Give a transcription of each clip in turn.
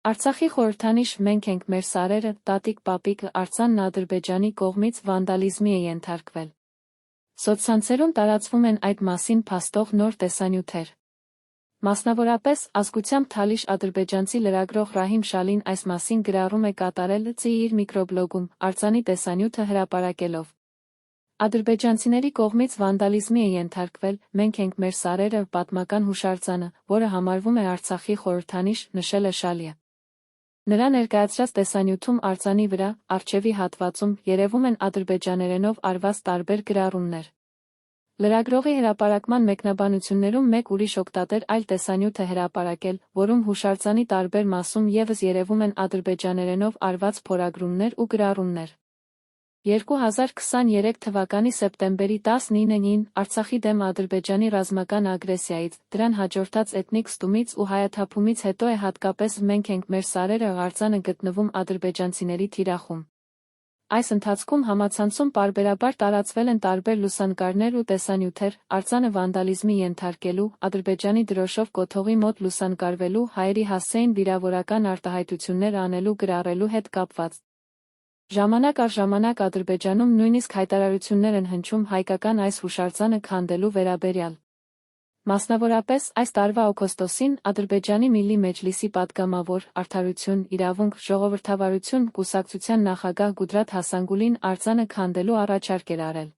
Արցախի խորհրդանիշ «Մենք ենք մեր սարերը» տատիկ-պապիկը արձանն Ադրբեջանի կողմից վանդալիզմի է ենթարկվել։ Սոցցանցերում տարածվում են այդ մասին փաստող նոր տեսանյութեր։ Մասնավորապես, ազգությամբ թալիշ ադրբեջանցի լրագրող Ռահիմ Շալին այս մասին գրառում է կատարել ՑԻ իր միկրոբլոգում, արձանի տեսանյութը հրապարակելով։ Ադրբեջանցիների կողմից վանդալիզմի է ենթարկվել «Մենք ենք մեր սարերը» պատմական հուշարձանը, որը համարվում է Արցախի խորհրդանիշ, նշել է Շալիը։ Նրա ներկայացրած տեսանյութում արձանի վրա, առջևի հատվածում, երևում են ադրբեջաներենով արված տարբեր գրառումներ։ Լրագրողի հրապարակման մեկնաբանություններում մեկ ուրիշ օգտատեր այլ տեսանյութ է հրապարակել, որում հուշարձանի տարբեր մասում ևս երևում են ադրբեջաներենով արված փորագրումներ ու գրառումներ։ 2023 թվականի սեպտեմբերի 19-ին Արցախի դեմ Ադրբեջանի ռազմական ագրեսիայից, դրան հաջորդած էթնիկ ստումից ու հայաթափումից հետո է հատկապես «Մենք ենք մեր սարերը» արձանը գտնվում ադրբեջանցիների թիրախում։ Այս ընթացքում համացանցում պարբերաբար տարածվել են տարբեր լուսանկարներ ու տեսանյութեր, արձանը վանդալիզմի ենթարկելու, Ադրբեջանի դրոշով կոթողի մոտ լուսանկարվելու, հայերի հասցեին վիրավորական արտահայտություններ անելու գրառելու հետ կապված։ Ժամանակ առ ժամանակ Ադրբեջանում նույնիսկ հայտարարություններ են հնչում հայկական այս հուշարձանը քանդելու վերաբերյալ։ Մասնավորապես, այս տարվա օգոստոսին Ադրբեջանի Միլլի Մեջլիսի պատգամավոր, Արդարություն, իրավունք, ժողովրդավարություն կուսակցության նախագահ Գուդրաթ Հասանգուլին արձանը քանդելու առաջարկ էր արել։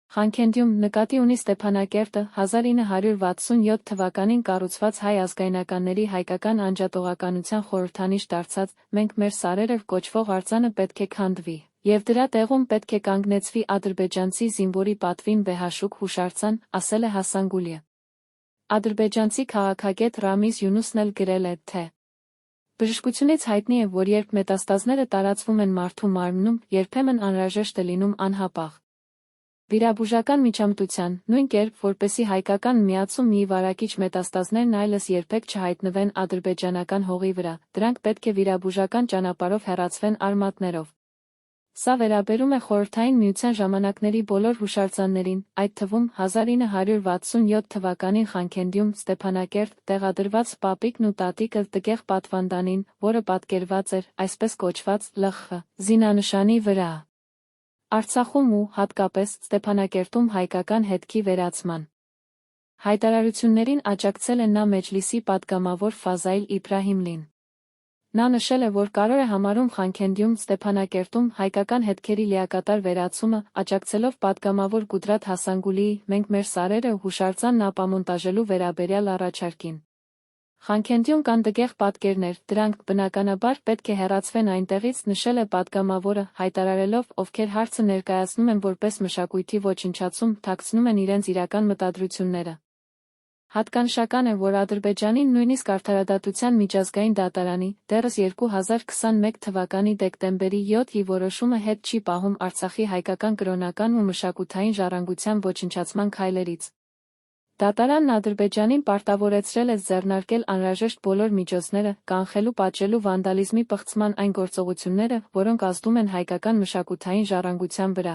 Խանքենդիում, նկատի ունի Ստեփանակերտը, 1967 թվականին կառուցված հայ ազգայնականների հայկական անջատողականության խորհրդանիշ դարձած «Մենք մեր սարերը» կոչվող արձանը պետք է քանդվի, և դրա տեղում պետք է կանգնեցվի ադրբեջանցի զինվորի պատվին վեհաշուկ հուշարձան, ասել է Հասանգուլիը։ Ադրբեջանցի քաղաքագետ Ռամիզ Յունուսն էլ գրել է, թե բժշկությունից հայտնի է, որ երբ մետաստազները տարածվում են մարդու մարմնում, երբեմն անհրաժեշտ է լինում անհապաղ վիրաբուժական միջամտության, նույն կերպ, որպեսզի հայկական միացում մի վարակիչ մետաստազներն այլևս երբեք չհայտնվեն ադրբեջանական հողի վրա, դրանք պետք է վիրաբուժական ճանապարհով հեռացվեն արմատներով։ Սա վերաբերում է Խորհրդային Միության ժամանակների բոլոր հուշարձաններին, այդ թվում 1967 թվականին Խանքենդիում, Ստեփանակերտ, տեղադրված պապիկն ու տատիկը տգեղ պատվանդանին, որը պատկերված էր, այսպես կոչված, ԼԽ զինանշանի վրա։ Արցախում ու, հատկապես, Ստեփանակերտում հայկական հետքի վերացման հայտարարություններին աջակցել է նա Մեջլիսի պատգամավոր Ֆազայլ Իբրահիմլին։ Նա նշել է, որ կարող է համարում Խանքենդիում, Ստեփանակերտում հայկական հետքերի լիակատար վերացումը, աջակցելով պատգամավոր Գուդրաթ Հասանգուլիի «Մենք մեր սարերը» հուշարձանն ապամոնտաժելու վերաբերյալ առաջարկին։ Խանքենդիում կան տգեղ պատկերներ, դրանք, բնականաբար, պետք է հեռացվեն այնտեղից, նշել է պատգամավորը, հայտարարելով, ովքեր հարցը ներկայացնում են որպես մշակույթի ոչնչացում, թաքցնում են իրենց իրական մտադրությունները։ Հատկանշական է, որ Ադրբեջանին նույնիսկ Արդարադատության միջազգային դատարանի, դեռս 2021 թվականի դեկտեմբերի 7-ի որոշումը հետ չի պահում Արցախի հայկական կրոնական ու մշակութային ժառանգության ոչնչացման քայլերից։ Դատարանն Ադրբեջանին պարտավորեցրել է ձեռնարկել անհրաժեշտ բոլոր միջոցները, կանխելու պատժելու վանդալիզմի պղծման այն գործողությունները, որոնք ազդում են հայկական մշակութային ժառանգության վրա։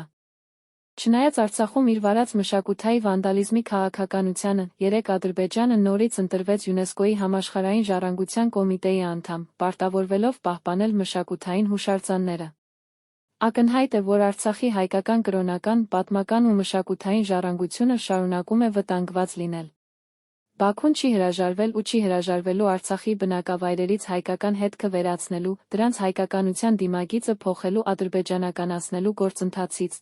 Չնայած Արցախում իր վարած մշակութային վանդալիզմի քաղաքականությանը, երեկ Ադրբեջանը նորից ընտրվեց ՅՈՒՆԵՍԿՕ-ի համաշխարհային ժառանգության կոմիտեի անդամ, պարտավորվելով պահպանել մշակութային հուշարձանները։ Ակնհայտ է, որ Արցախի հայկական կրոնական, պատմական ու մշակութային ժառանգությունը շարունակում է վտանգված լինել։ Բաքուն չի հրաժարվել ու չի հրաժարվելու Արցախի բնակավայրերից հայկական հետքը վերացնելու, դրանց հայկականության դիմագիծը փոխելու ադրբեջանականացնելու գործընթացից։